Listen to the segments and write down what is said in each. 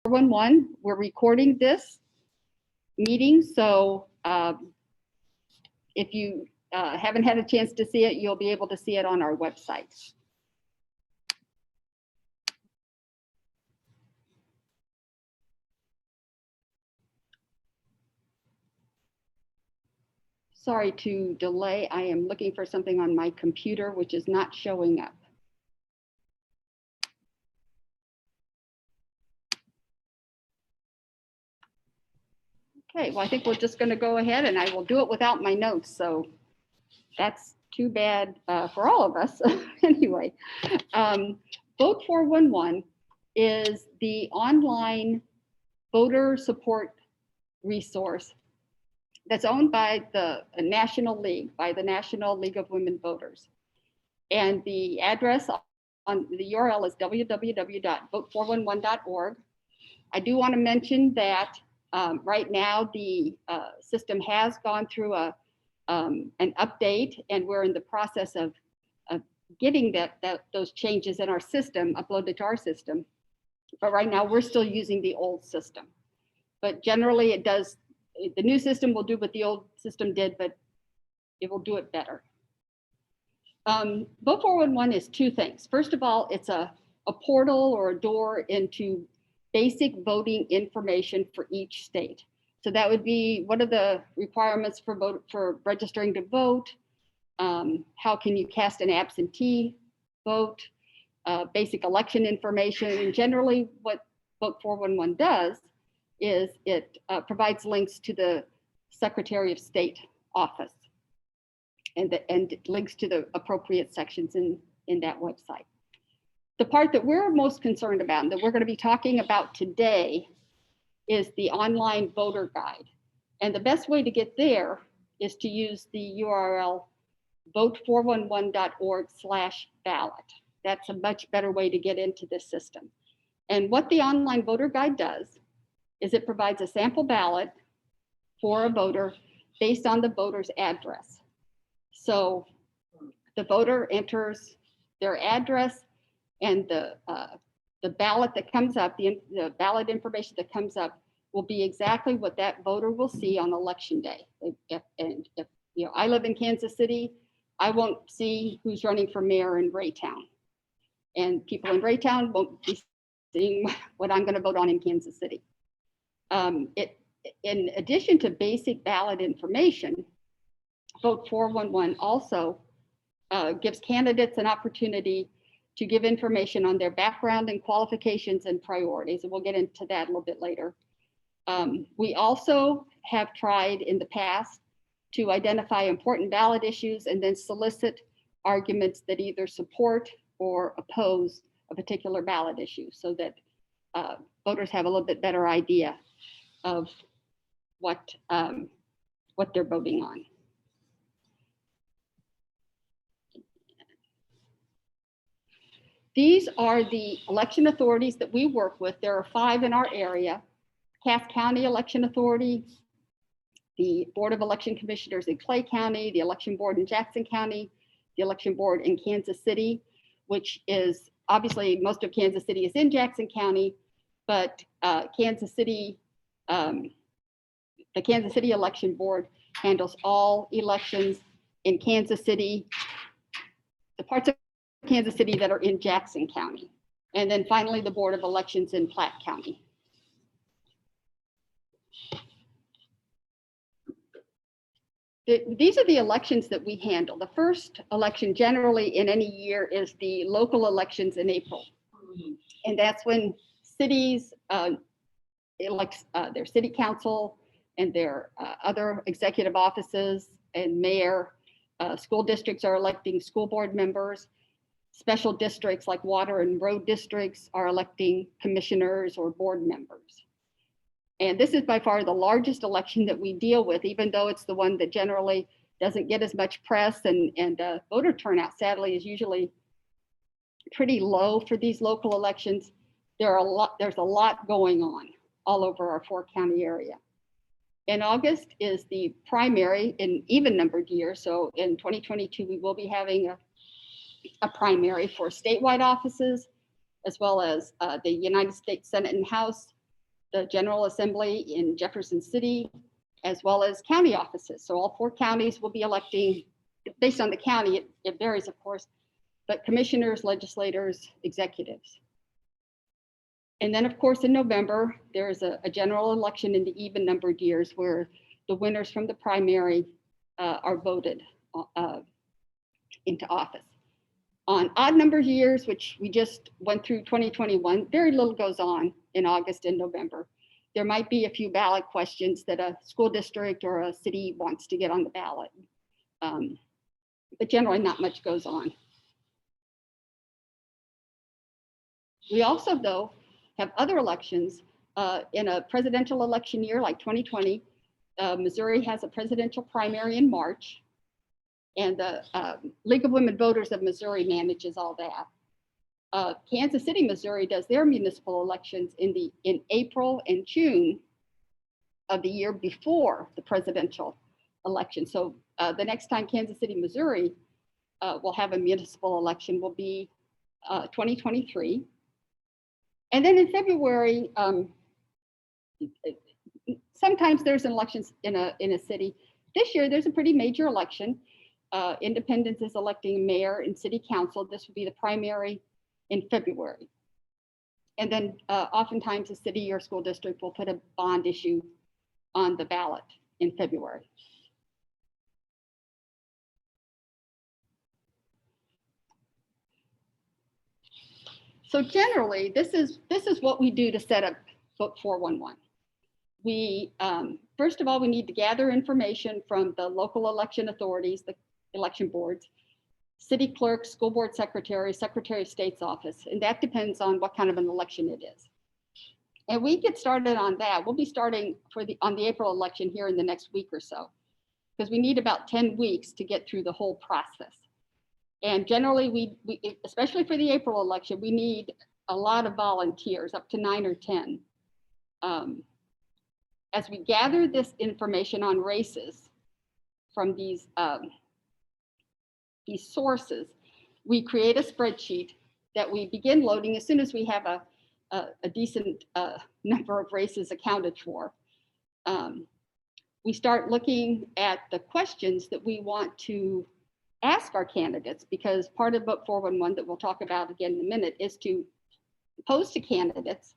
411. We're recording this meeting, so if you haven't had a chance to see it, you'll be able to see it on our website. Sorry to delay. I am looking for something on my computer, which is not showing up. Okay, well, I think we're just going to go ahead and I will do it without my notes. So that's too bad for all of us. Anyway, Vote411 is the online voter support resource that's owned by the National League, by the National League of Women Voters. And the address on the URL is www.vote411.org. I do want to mention that right now the system has gone through an update, and we're in the process of getting those changes in our system uploaded to our system. But right now we're still using the old system. But generally it does, the new system will do what the old system did, but it will do it better. Vote411 is two things. First of all, it's a portal or a door into basic voting information for each state. So that would be, what are the requirements for registering to vote? How can you cast an absentee vote? Basic election information. And generally what Vote411 does is it provides links to the Secretary of State office and links to the appropriate sections in that website. The part that we're most concerned about and that we're going to be talking about today is the online voter guide. And the best way to get there is to use the URL vote411.org/ballot. That's a much better way to get into this system. And what the online voter guide does is it provides a sample ballot for a voter based on the voter's address. So the voter enters their address, and the ballot that comes up, the ballot information that comes up will be exactly what that voter will see on election day. If you know, I live in Kansas City, I won't see who's running for mayor in Raytown. And people in Raytown won't be seeing what I'm going to vote on in Kansas City. In addition to basic ballot information, Vote411 also gives candidates an opportunity to give information on their background and qualifications and priorities. And we'll get into that a little bit later. We also have tried in the past to identify important ballot issues and then solicit arguments that either support or oppose a particular ballot issue so that voters have a little bit better idea of what they're voting on. These are the election authorities that we work with. There are 5 in our area: Cass County Election Authority, the Board of Election Commissioners in Clay County, the Election Board in Jackson County, the Election Board in Kansas City, which is obviously most of Kansas City is in Jackson County, but Kansas City, the Kansas City Election Board handles all elections in Kansas City, the parts of Kansas City that are in Jackson County. And then finally, the Board of Elections in Platte County. These are the elections that we handle. The first election generally in any year is the local elections in April. And that's when cities elect their city council and their other executive offices and mayor. School districts are electing school board members. Special districts like water and road districts are electing commissioners or board members. And this is by far the largest election that we deal with, even though it's the one that generally doesn't get as much press, and voter turnout sadly is usually pretty low for these local elections. There's a lot going on all over our 4-county area. In August is the primary in even numbered years. So in 2022, we will be having a primary for statewide offices, as well as the United States Senate and House, the General Assembly in Jefferson City, as well as county offices. So all 4 counties will be electing, based on the county, it varies, of course, but commissioners, legislators, executives. And then, of course, in November, there's a general election in the even numbered years where the winners from the primary are voted into office. On odd numbered years, which we just went through 2021, very little goes on in August and November. There might be a few ballot questions that a school district or a city wants to get on the ballot. But generally not much goes on. We also, though, have other elections in a presidential election year like 2020. Missouri has a presidential primary in March, and the League of Women Voters of Missouri manages all that. Kansas City, Missouri does their municipal elections in April and June of the year before the presidential election. So the next time Kansas City, Missouri will have a municipal election will be 2023. And then in February, sometimes there's an election in a city. This year, there's a pretty major election. Independence is electing mayor and city council. This will be the primary in February. And then oftentimes a city or school district will put a bond issue on the ballot in February. So generally, this is what we do to set up Vote 411. We, first of all, we need to gather information from the local election authorities, the election boards, city clerk, school board secretary, secretary of state's office, and that depends on what kind of an election it is. And we get started on that. We'll be starting on the April election here in the next week or so, because we need about 10 weeks to get through the whole process. And generally, we especially for the April election, we need a lot of volunteers, up to 9 or 10. As we gather this information on races from these sources, we create a spreadsheet that we begin loading as soon as we have a decent number of races accounted for. We start looking at the questions that we want to ask our candidates, because part of Vote 411 that we'll talk about again in a minute is to pose to candidates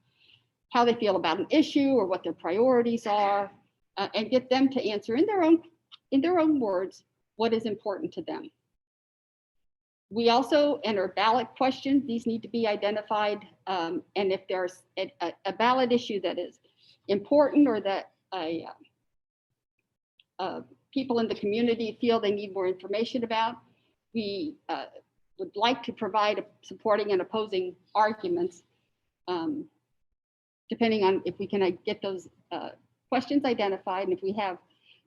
how they feel about an issue or what their priorities are, and get them to answer in their own words what is important to them. We also enter ballot questions. These need to be identified, and if there's a ballot issue that is important or that people in the community feel they need more information about, we would like to provide supporting and opposing arguments, depending on if we can get those questions identified and if we have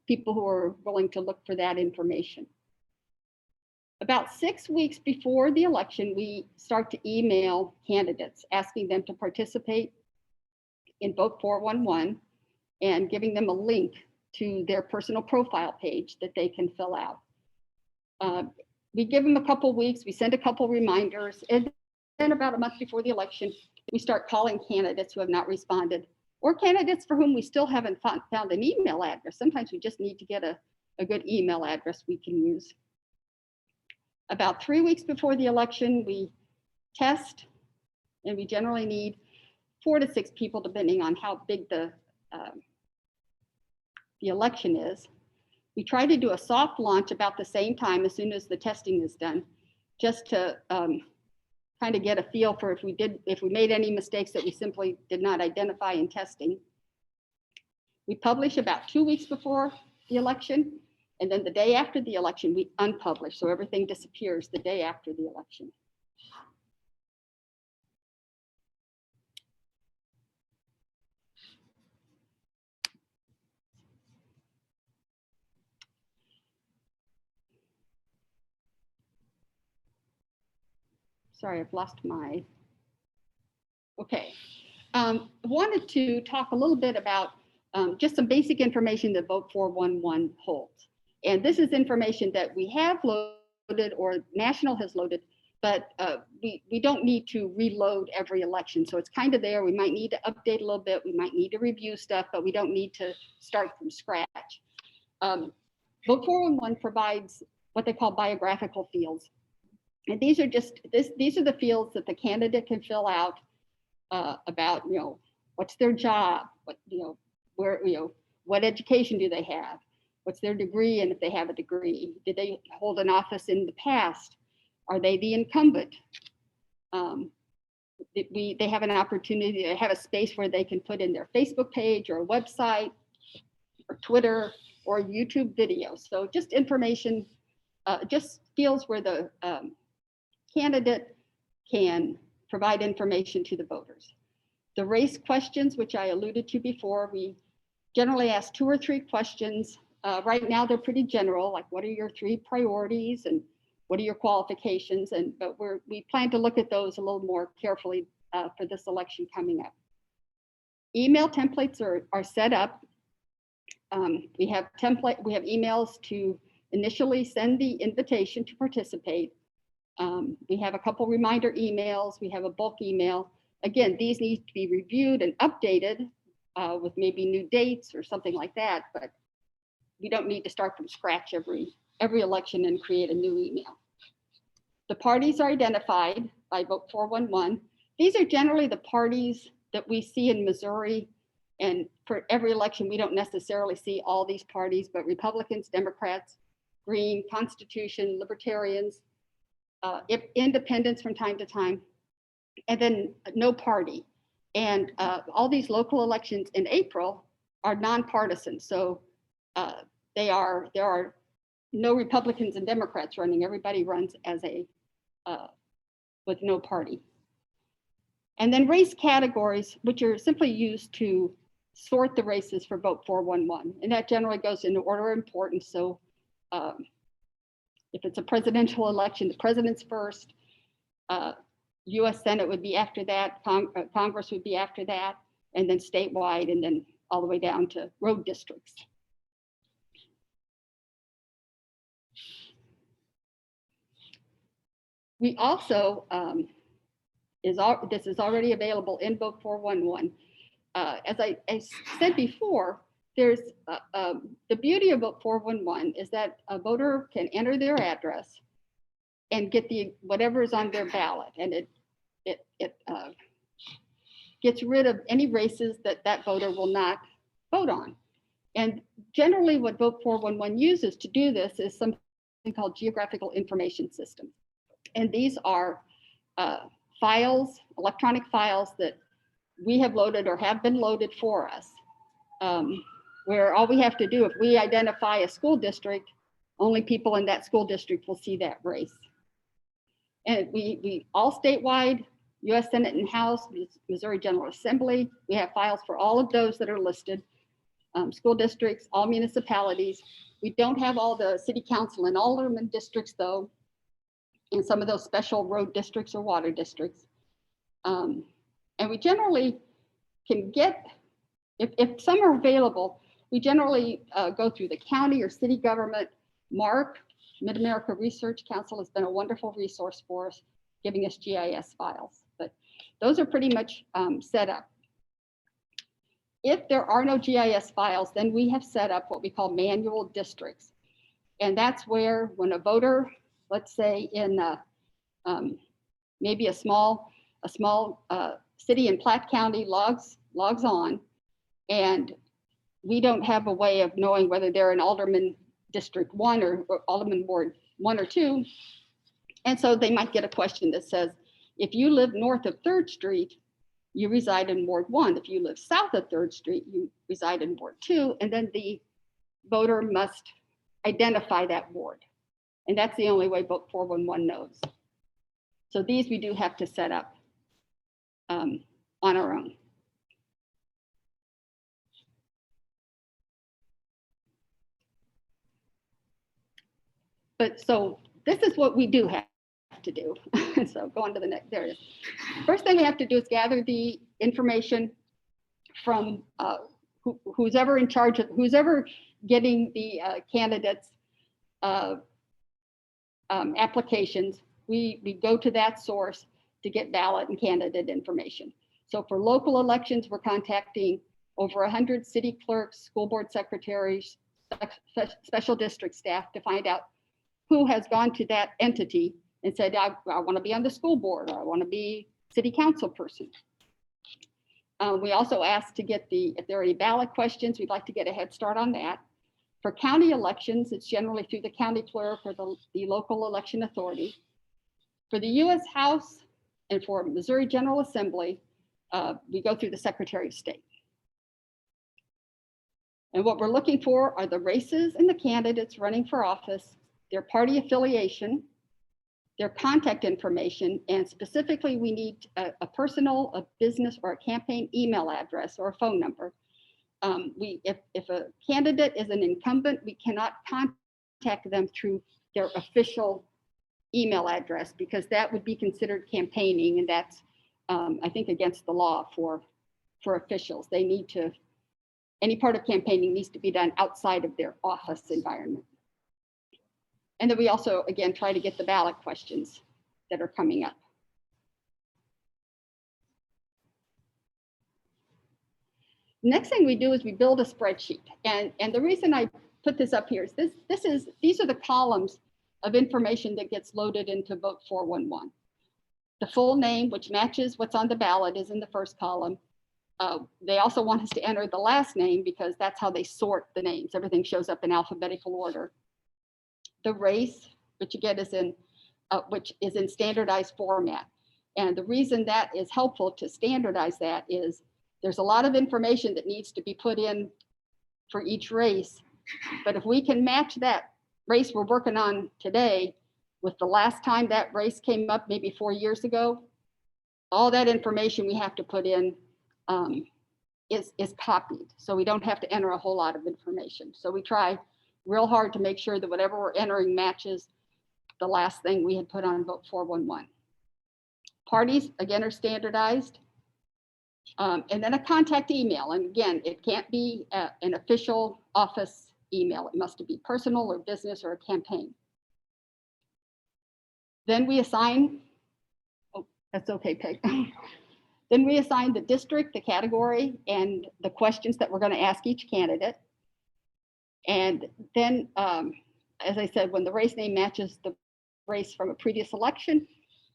people who are willing to look for that information. About 6 weeks before the election, we start to email candidates, asking them to participate in Vote 411 and giving them a link to their personal profile page that they can fill out. We give them a couple weeks, we send a couple reminders, and then about a month before the election, we start calling candidates who have not responded, or candidates for whom we still haven't found an email address. Sometimes we just need to get a good email address we can use. About 3 weeks before the election, we test, and we generally need 4 to 6 people, depending on how big the election is. We try to do a soft launch about the same time as soon as the testing is done, just to kind of get a feel for if we made any mistakes that we simply did not identify in testing. We publish about 2 weeks before the election, and then the day after the election, we unpublish. So everything disappears the day after the election. Sorry, I've lost my, okay. Wanted to talk a little bit about just some basic information that Vote 411 holds. And this is information that we have loaded or National has loaded but we don't need to reload every election. So it's kind of there. We might need to update a little bit. We might need to review stuff, but we don't need to start from scratch. Vote411 provides what they call biographical fields. And these are these are the fields that the candidate can fill out about, what's their job, what education do they have, what's their degree, and if they have a degree, did they hold an office in the past, are they the incumbent? They have an opportunity to have a space where they can put in their Facebook page or a website or Twitter or YouTube video. So just information, just fields where the candidate can provide information to the voters. The race questions, which I alluded to before, we generally ask 2 or 3 questions. Right now, they're pretty general, like what are your 3 priorities and what are your qualifications? But we plan to look at those a little more carefully for this election coming up. Email templates are set up. We have emails to initially send the invitation to participate. We have a couple reminder emails. We have a bulk email. Again, these need to be reviewed and updated with maybe new dates or something like that, but we don't need to start from scratch every election and create a new email. The parties are identified by Vote411. These are generally the parties that we see in Missouri, and for every election, we don't necessarily see all these parties, but Republicans, Democrats, Green, Constitution, Libertarians, independents from time to time, and then no party. And all these local elections in April are nonpartisan. So there are no Republicans and Democrats running. Everybody runs as with no party. And then race categories, which are simply used to sort the races for Vote411. And that generally goes in order of importance. So if it's a presidential election, the president's first, US Senate would be after that, Congress would be after that, and then statewide, and then all the way down to road districts. We also, this is already available in Vote411. As I said before, there's the beauty of Vote411 is that a voter can enter their address and get whatever is on their ballot, and it gets rid of any races that voter will not vote on. And generally what Vote411 uses to do this is something called geographical information systems. And these are files, electronic files that we have loaded or have been loaded for us, where all we have to do, if we identify a school district, only people in that school district will see that race. And we all statewide, US Senate and House, Missouri General Assembly, we have files for all of those that are listed, school districts, all municipalities. We don't have all the city council and alderman districts though, in some of those special road districts or water districts. And we generally can get, if some are available, we generally go through the county or city government. MARC, Mid-America Research Council, has been a wonderful resource for us, giving us GIS files. But those are pretty much set up. If there are no GIS files, then we have set up what we call manual districts. And that's where when a voter, let's say in maybe a small city in Platte County logs on, and we don't have a way of knowing whether they're in Alderman District 1 or Alderman Ward 1 or 2. And so they might get a question that says, if you live north of 3rd Street, you reside in Ward 1. If you live south of 3rd Street, you reside in Ward 2. And then the voter must identify that ward. And that's the only way Vote411 knows. So these we do have to set up on our own. But so this is what we do have to do. So go on to the next, there it is. First thing we have to do is gather the information from who's ever in charge of, who's ever getting the candidates' applications. we go to that source to get ballot and candidate information. So for local elections, we're contacting over 100 city clerks, school board secretaries, special district staff to find out who has gone to that entity and said, I want to be on the school board, or I want to be city council person. We also ask to get if there are any ballot questions, we'd like to get a head start on that. For county elections, it's generally through the county clerk or the local election authority. For the U.S. House and for Missouri General Assembly, we go through the Secretary of State. And what we're looking for are the races and the candidates running for office, their party affiliation, their contact information, and specifically we need a personal, a business, or a campaign email address or a phone number. If a candidate is an incumbent, we cannot contact them through their official email address because that would be considered campaigning, and that's I think against the law for officials. They need to, any part of campaigning needs to be done outside of their office environment. And then we also, again, try to get the ballot questions that are coming up. Next thing we do is we build a spreadsheet. And the reason I put this up here is these are the columns of information that gets loaded into Vote411. The full name, which matches what's on the ballot, is in the first column. They also want us to enter the last name because that's how they sort the names. Everything shows up in alphabetical order. The race, which again is in standardized format. And the reason that is helpful to standardize that is there's a lot of information that needs to be put in for each race. But if we can match that race we're working on today with the last time that race came up, maybe 4 years ago, all that information we have to put in is copied. So we don't have to enter a whole lot of information. So we try real hard to make sure that whatever we're entering matches the last thing we had put on Vote411. Parties, again, are standardized. And then a contact email. And again, it can't be an official office email. It must be personal or business or a campaign. Then we assign, oh, that's okay, Peg. Then we assign the district, the category, and the questions that we're going to ask each candidate. And then, as I said, when the race name matches the race from a previous election,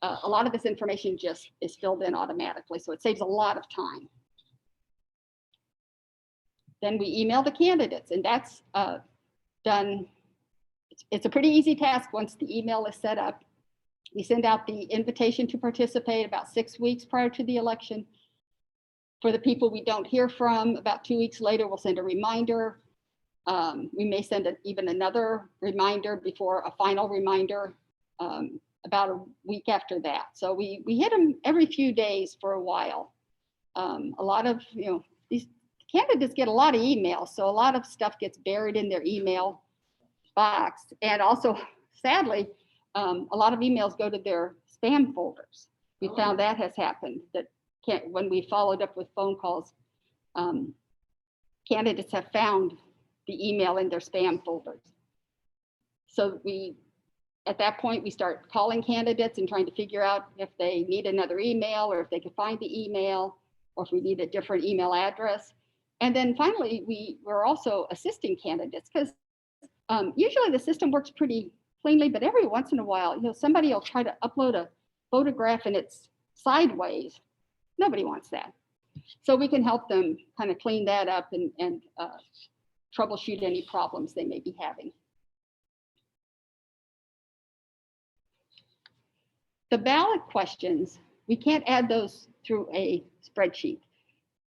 a lot of this information just is filled in automatically, so it saves a lot of time. Then we email the candidates, and that's done. It's a pretty easy task once the email is set up. We send out the invitation to participate about 6 weeks prior to the election. For the people we don't hear from, about 2 weeks later, we'll send a reminder. We may send even another reminder before a final reminder about a week after that. So we hit them every few days for a while. A lot of, these candidates get a lot of emails, so a lot of stuff gets buried in their email box. And also, sadly, a lot of emails go to their spam folders. We found that has happened, that when we followed up with phone calls, candidates have found the email in their spam folders. So at that point, we start calling candidates and trying to figure out if they need another email or if they can find the email or if we need a different email address. And then finally, we're also assisting candidates because usually the system works pretty cleanly, but every once in a while, somebody will try to upload a photograph and it's sideways. Nobody wants that. So we can help them kind of clean that up and troubleshoot any problems they may be having. The ballot questions, we can't add those through a spreadsheet.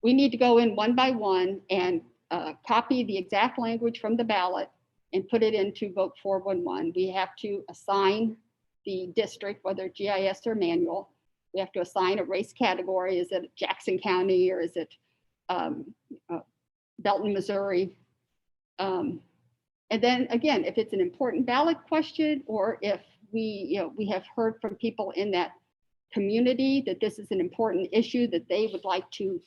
We need to go in one by one and copy the exact language from the ballot and put it into Vote411. We have to assign the district, whether GIS or manual. We have to assign a race category. Is it Jackson County or is it Belton, Missouri? And then again, if it's an important ballot question or if we have heard from people in that community that this is an important issue that they would like to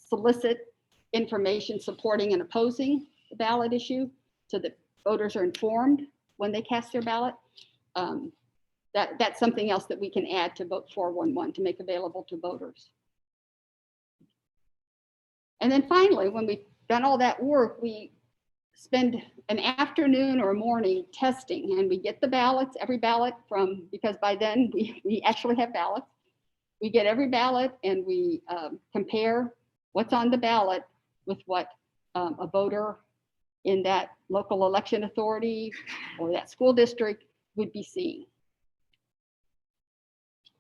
solicit information supporting and opposing the ballot issue so that voters are informed when they cast their ballot. that's something else that we can add to Vote 411 to make available to voters. And then finally, when we've done all that work, we spend an afternoon or a morning testing, and we get the ballots, every ballot because by then we actually have ballots. We get every ballot and we compare what's on the ballot with what a voter in that local election authority or that school district would be seeing.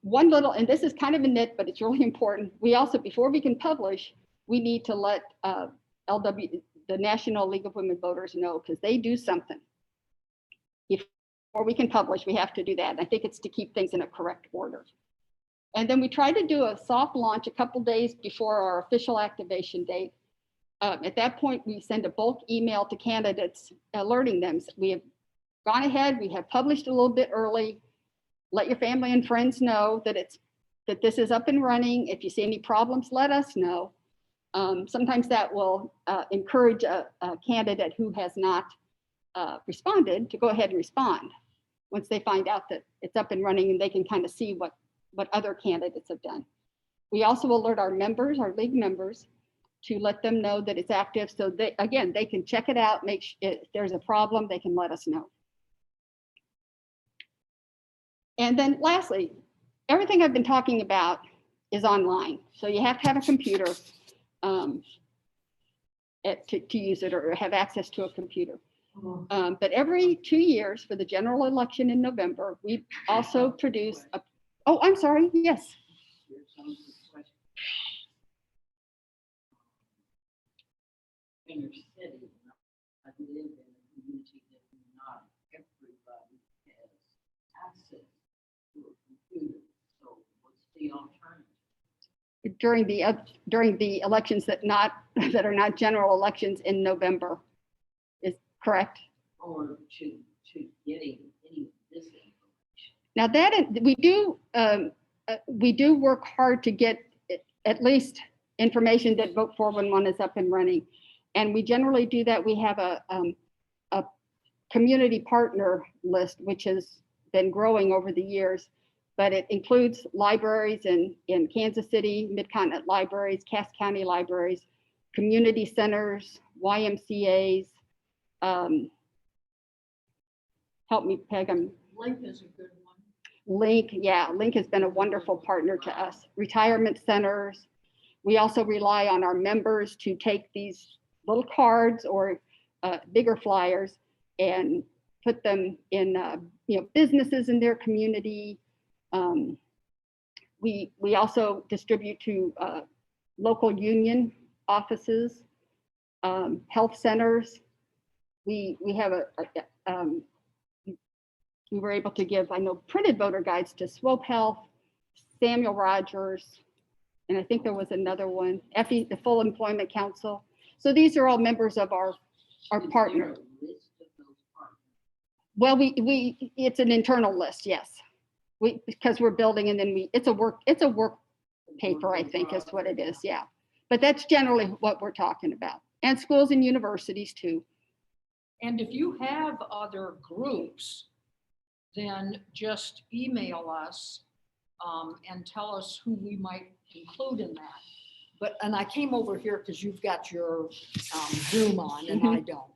One little, and this is kind of a nit, but it's really important. We also, before we can publish, we need to let the National League of Women Voters know, because they do something. Before we can publish, we have to do that. And I think it's to keep things in a correct order. And then we try to do a soft launch a couple days before our official activation date. At that point, we send a bulk email to candidates alerting them. We have gone ahead, we have published a little bit early. Let your family and friends know that this is up and running. If you see any problems, let us know. Sometimes that will encourage a candidate who has not responded to go ahead and respond once they find out that it's up and running and they can kind of see what other candidates have done. We also alert our members, our league members, to let them know that it's active. So they can check it out, if there's a problem, they can let us know. And then lastly, everything I've been talking about is online. So you have to have a computer to use it or have access to a computer. But every 2 years for the general election in November, we also produce a, oh, I'm sorry, yes. In your city, I live in a community that not everybody has access to a computer. So what's the alternative? During the elections that are not general elections in November, is correct? Or to getting any of this information. Now that we do work hard to get at least information that Vote 411 is up and running. And we generally do that. We have a community partner list, which has been growing over the years, but it includes libraries in Kansas City, Mid-Continent libraries, Cass County libraries, community centers, YMCAs. Help me, Peg. Link is a good one. Link, yeah, Link has been a wonderful partner to us. Retirement centers. We also rely on our members to take these little cards or bigger flyers and put them in businesses in their community. We also distribute to local union offices, health centers. We have we were able to give, I know, printed voter guides to Swope Health, Samuel Rogers, and I think there was another one, FE, the Full Employment Council. So these are all members of our partner. Well, it's an internal list, yes. Because we're building, and then it's a work paper, I think is what it is, yeah. But that's generally what we're talking about. And schools and universities too. And if you have other groups, then just email us and tell us who we might include in that. And I came over here because you've got your Zoom on and I don't.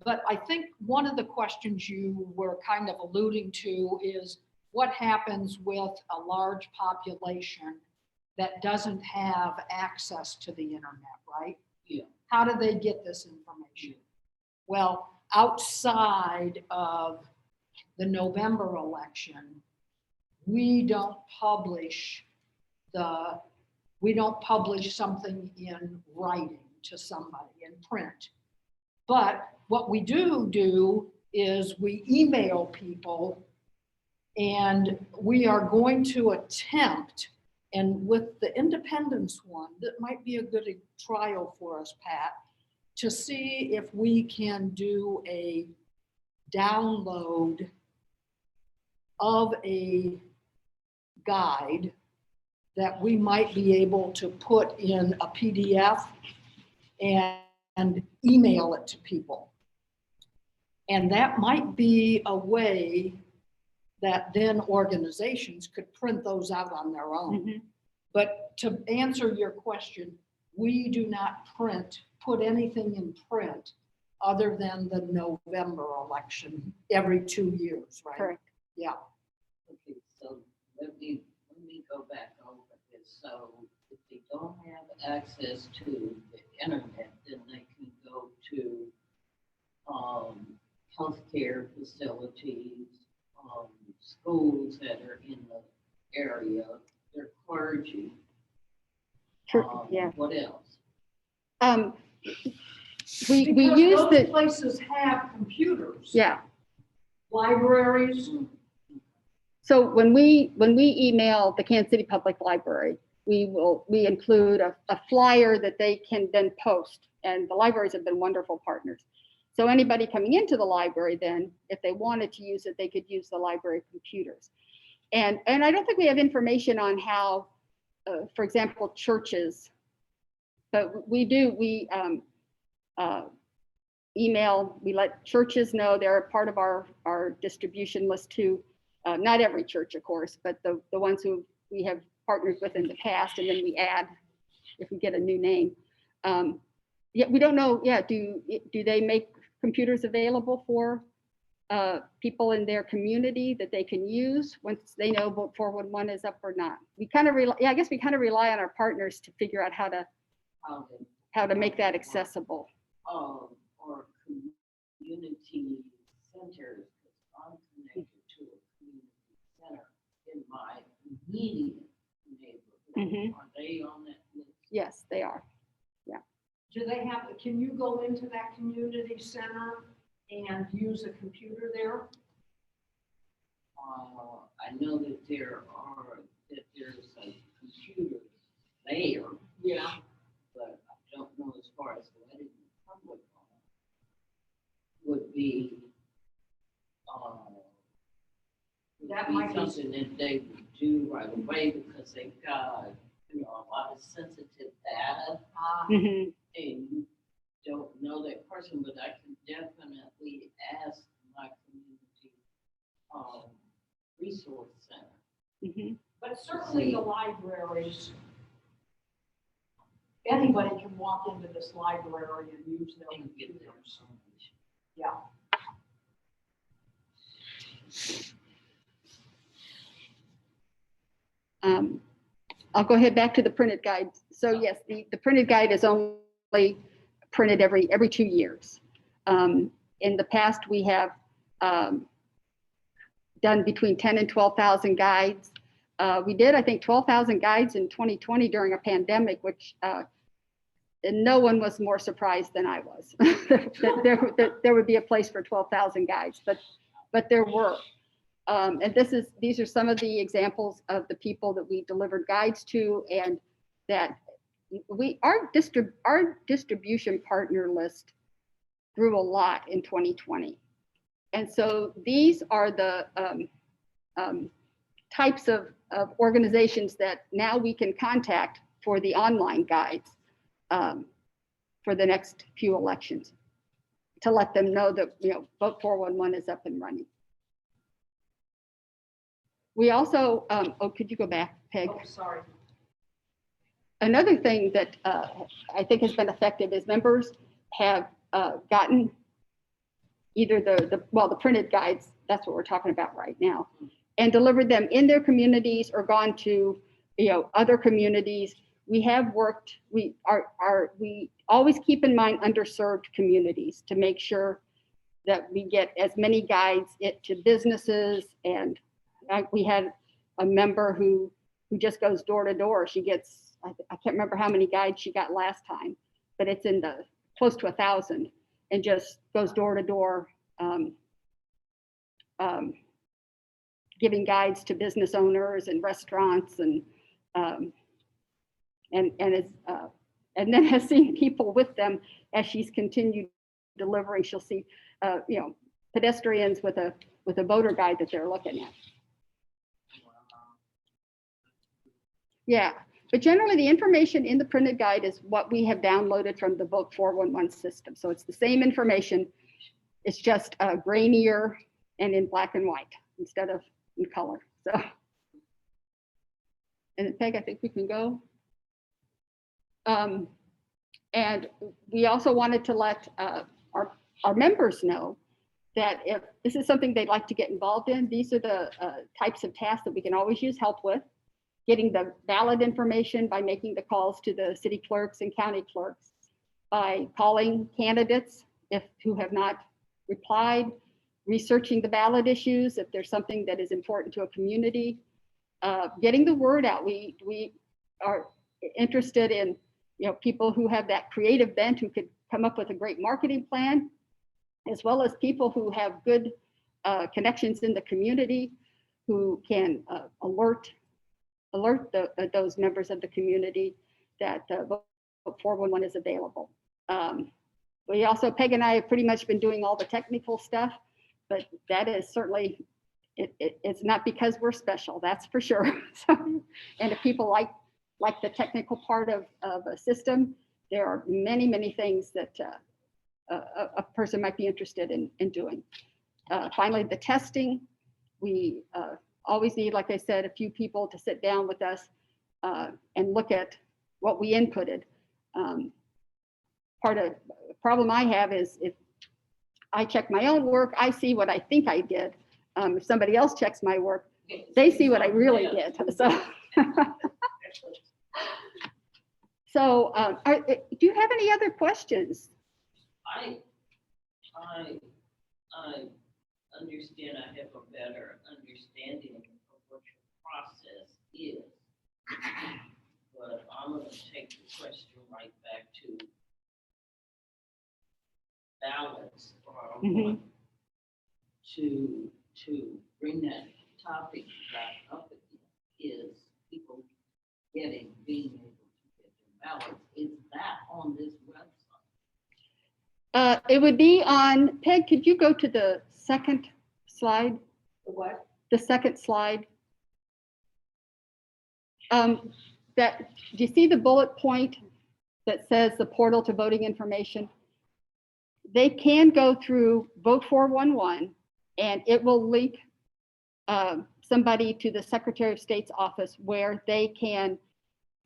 But I think one of the questions you were kind of alluding to is what happens with a large population that doesn't have access to the internet, right? Yeah. How do they get this information? Well, outside of the November election, we don't publish something in writing to somebody in print. But what we do is we email people, and we are going to attempt, and with the independence one, that might be a good trial for us, Pat, to see if we can do a download of a guide that we might be able to put in a PDF and email it to people. And that might be a way that then organizations could print those out on their own. Mhm. But to answer your question, we do not put anything in print other than the November election every 2 years, right? Correct. Yeah. Okay, so let me go back over this. So if they don't have access to the internet, then they can go to healthcare facilities, schools that are in the area, their clergy. Sure, yeah. What else? We Because use those the, places have computers. yeah. Libraries. So when we email the Kansas City Public Library, we include a flyer that they can then post, and the libraries have been wonderful partners. So anybody coming into the library then, if they wanted to use it, they could use the library computers. And I don't think we have information on how, for example, churches, but we email, we let churches know they're a part of our distribution list too. Not every church, of course, but the ones who we have partnered with in the past, and then we add if we get a new name. Yeah, we don't know. Yeah, do they make computers available for people in their community that they can use once they know Vote 411 is up or not? We kind of rely. Yeah, I guess we kind of rely on our partners to figure out how to make that accessible. Or community centers, because I'm connected to a community center in my immediate neighborhood. Mhm. Are they on that list? Yes, they are. Do they have, can you go into that community center and use a computer there? I know that there's a computer there, Yeah. but I don't know as far as letting the public on would be, That might be- something that they would do right away, because they've got, a lot of sensitive data, Mhm. and you don't know that person, but I can definitely ask my community resource center. Mhm. But certainly the libraries, anybody can walk into this library and use their And get their computers. information. Yeah. I'll go ahead back to the printed guide. So yes, the printed guide is only printed every 2 years. In the past, we have done between 10 and 12,000 guides. We did, I think, 12,000 guides in 2020 during a pandemic, which and no one was more surprised than I was that there would be a place for 12,000 guides, but there were. And these are some of the examples of the people that we delivered guides to, and that our distribution partner list grew a lot in 2020. And so these are the types of organizations that now we can contact for the online guides for the next few elections, to let them know that Vote 411 is up and running. We also, could you go back, Peg? Oh, sorry. Another thing that I think has been effective is members have gotten either the printed guides, that's what we're talking about right now, and delivered them in their communities or gone to other communities. We have worked, we always keep in mind underserved communities to make sure that we get as many guides to businesses. And we had a member who just goes door to door. She gets, I can't remember how many guides she got last time, but it's in the close to 1,000, and just goes door to door, giving guides to business owners and restaurants, and then has seen people with them as she's continued delivering. She'll see, pedestrians with a voter guide that they're looking at. Yeah, but generally the information in the printed guide is what we have downloaded from the Vote 411 system. So it's the same information. It's just grainier and in black and white instead of in color. So, and Peg, I think we can go. And we also wanted to let our members know that if this is something they'd like to get involved in, these are the types of tasks that we can always use help with. Getting the ballot information by making the calls to the city clerks and county clerks, by calling candidates who have not replied, researching the ballot issues if there's something that is important to a community, getting the word out. We are interested in people who have that creative bent, who could come up with a great marketing plan, as well as people who have good connections in the community, who can alert those members of the community that Vote 411 is available. We also, Peg and I have pretty much been doing all the technical stuff, but that is certainly, it's not because we're special, that's for sure. So, and if people like the technical part of a system, there are many, many things that a person might be interested in doing. Finally, the testing. We always need, like I said, a few people to sit down with us and look at what we inputted. Part of the problem I have is if I check my own work, I see what I think I did. If somebody else checks my work, they see what I really did. So, do you have any other questions? I understand, I have a better understanding of what your process is. But I'm going to take the question right back to ballots, or I want to bring that topic back up again, is people being able to get their ballots. Is that on this website? It would be on, Peg, could you go to the second slide? The what? The second slide. Do you see the bullet point that says the portal to voting information? They can go through Vote 411 and it will link somebody to the Secretary of State's office where they can,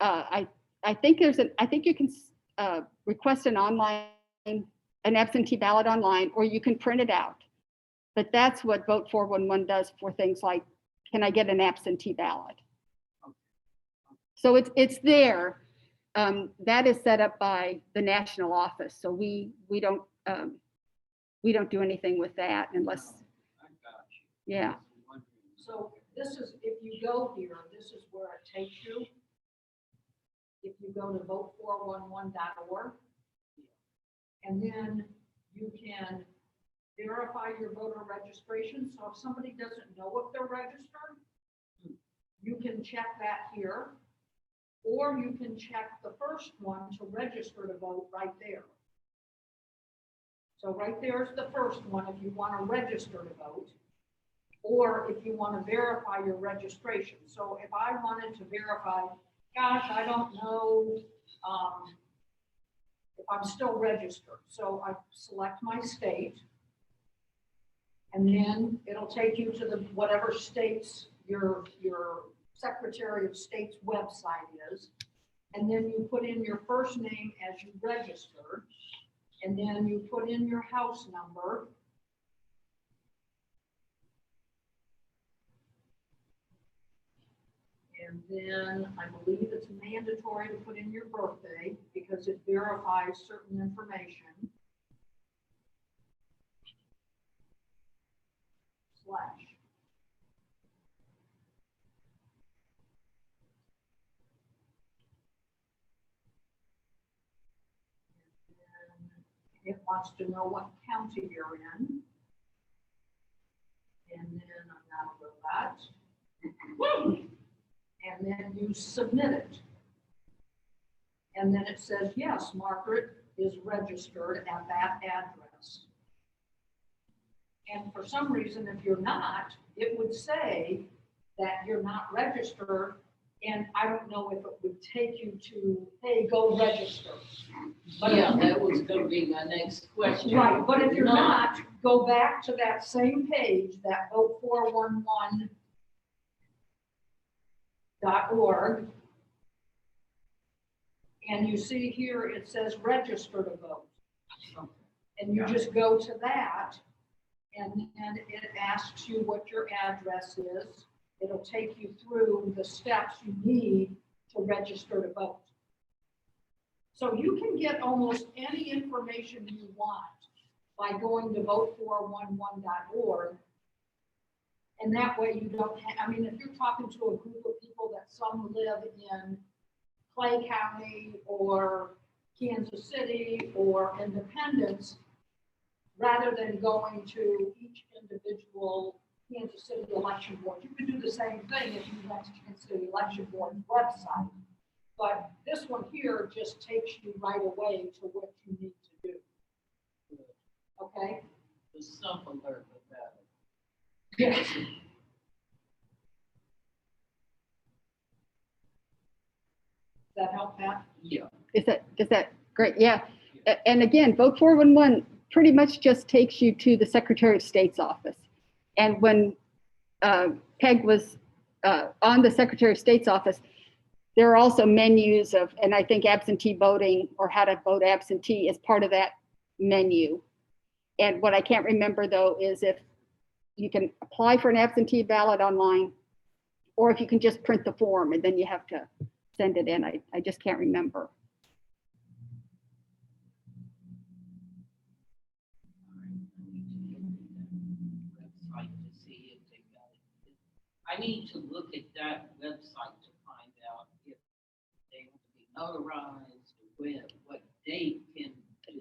I think you can request an absentee ballot online, or you can print it out. But that's what Vote 411 does for things like, can I get an absentee ballot? So it's there. That is set up by the national office. So we don't do anything with that unless, I got you. yeah. So this is, if you go here, this is where it takes you. If you go to vote411.org, and then you can verify your voter registration. So if somebody doesn't know if they're registered, you can check that here, or you can check the first one to register to vote right there. So right there's the first one if you want to register to vote, or if you want to verify your registration. So if I wanted to verify, gosh, I don't know if I'm still registered. So I select my state, and then it'll take you to the whatever state's your Secretary of State's website is. And then you put in your first name as you register, and then you put in your house number. And then I believe it's mandatory to put in your birthday because it verifies certain information. Slash. It wants to know what county you're in. And then I'm not with that. And then you submit it. And then it says, yes, Margaret is registered at that address. And for some reason, if you're not, it would say that you're not registered. And I don't know if it would take you to, hey, go register. But yeah, that was going to be my next question. Right, but if you're not, go back to that same page, that Vote 411 And you see here, it says register to vote. And you just go to that, and it asks you what your address is. It'll take you through the steps you need to register to vote. So you can get almost any information you want by going to vote411.org. And that way you don't have, I mean, if you're talking to a group of people that some live in Clay County or Kansas City or Independence, rather than going to each individual Kansas City election board, you could do the same thing if you went to Kansas City Election Board website. But this one here just takes you right away to what you need to do. Okay? The simpler the better. Yes. Does that help, Pat? Yeah. Is that great? Yeah. And again, Vote 411 pretty much just takes you to the Secretary of State's office. And when Peg was on the Secretary of State's office, there are also menus of, and I think absentee voting or how to vote absentee is part of that menu. And what I can't remember though is if you can apply for an absentee ballot online, or if you can just print the form and then you have to send it in. I just can't remember. Website to see if they got it. I need to look at that website to find out if they want to be notarized, when, what date do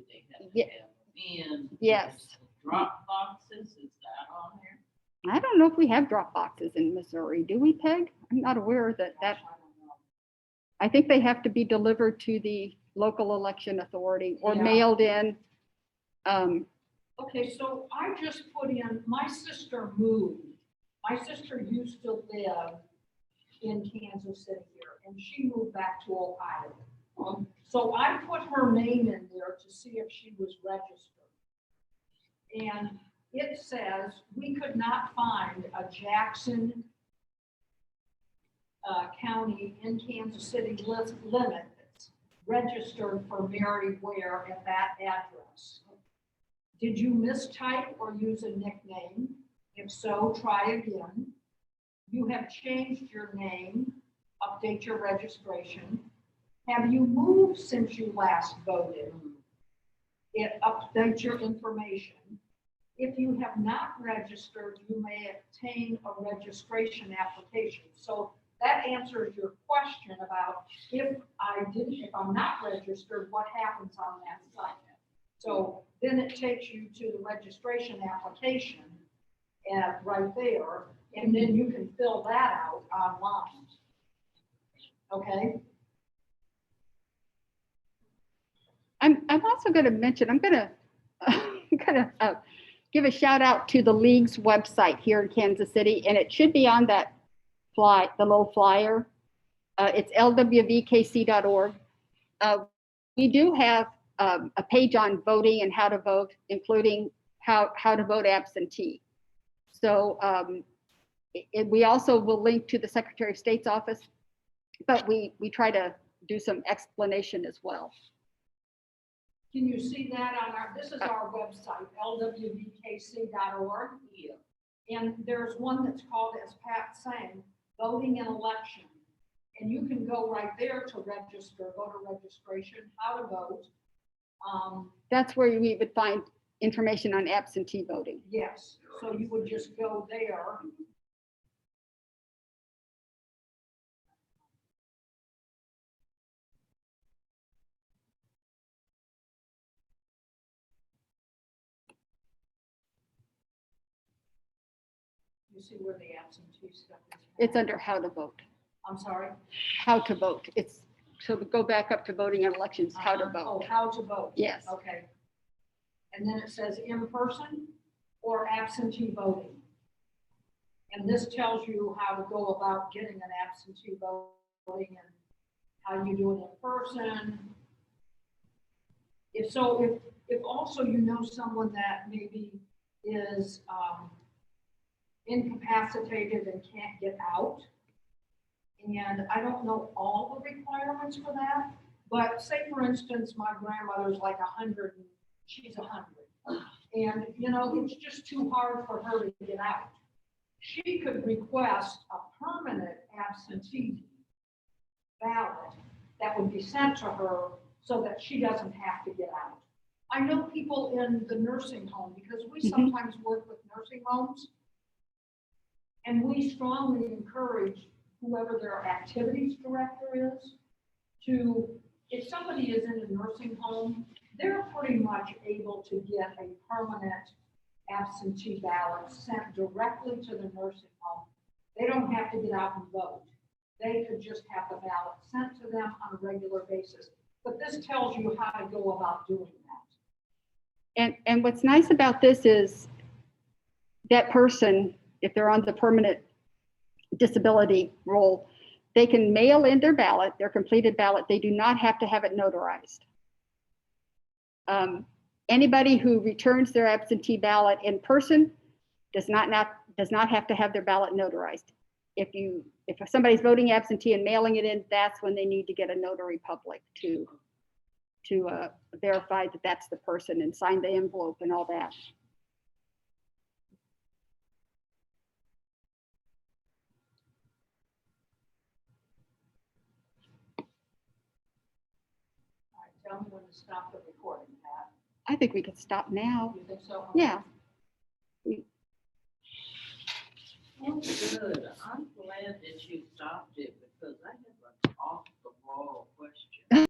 they have to Yeah. have them in? Yes. Drop boxes, is that on there? I don't know if we have drop boxes in Missouri. Do we, Peg? I'm not aware that. I don't know. I think they have to be delivered to the local election authority or Yeah. mailed in. Okay, so I just put in, my sister moved. My sister used to live in Kansas City here, and she moved back to Ohio. So I put her name in there to see if she was registered. And it says we could not find a Jackson County in Kansas City limit that's registered for Mary Ware at that address. Did you mistype or use a nickname? If so, try again. You have changed your name, update your registration. Have you moved since you last voted? It updates your information. If you have not registered, you may obtain a registration application. So that answers your question about if I'm not registered, what happens on that site? So then it takes you to the registration application right there, and then you can fill that out online. Okay? I'm also going to mention, I'm going to give a shout out to the league's website here in Kansas City, and it should be on that the little flyer. It's LWVKC.org. We do have a page on voting and how to vote, including how to vote absentee. So we also will link to the Secretary of State's office, but we try to do some explanation as well. Can you see that on this is our website, LWVKC.org. Yeah. And there's one that's called, as Pat's saying, voting and election. And you can go right there to register, voter registration, how to vote. That's where we would find information on absentee voting. Yes, so you would just go there. You see where the absentee stuff is? It's under how to vote. I'm sorry? How to vote. It's so go back up to voting and elections, how to Oh, vote. how to vote. Yes. Okay. And then it says in person or absentee voting. And this tells you how to go about getting an absentee voting and how you do it in person. If also you know someone that maybe is incapacitated and can't get out, And I don't know all the requirements for that, but say for instance, my grandmother's like 100, and she's 100. And, you know, it's just too hard for her to get out. She could request a permanent absentee ballot that would be sent to her so that she doesn't have to get out. I know people in the nursing home, because we sometimes work with nursing homes, and we strongly encourage whoever their activities director is to, if somebody is in a nursing home, they're pretty much able to get a permanent absentee ballot sent directly to the nursing home. They don't have to get out and vote. They could just have the ballot sent to them on a regular basis. But this tells you how to go about doing that. And what's nice about this is that person, if they're on the permanent disability roll, they can mail in their ballot, their completed ballot. They do not have to have it notarized. Anybody who returns their absentee ballot in person does not have to have their ballot notarized. If somebody's voting absentee and mailing it in, that's when they need to get a notary public to verify that that's the person and sign the envelope and all that. All right, tell me when to stop the recording, Pat. I think we could stop now. You think so? Yeah. Well, good. I'm glad that you stopped it because I have an off the wall question.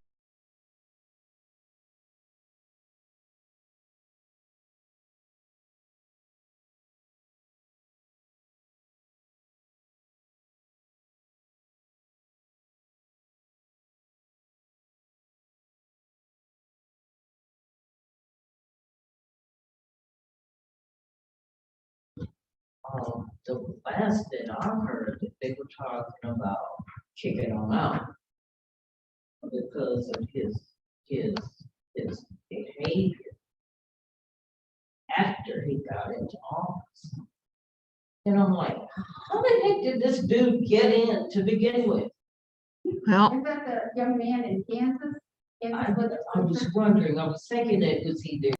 The last that I heard, that they were talking about kicking him out because of his behavior after he got into office. And I'm like, how the heck did this dude get in to begin with? Well, Is that the young man in Kansas? I was wondering, I was thinking it was either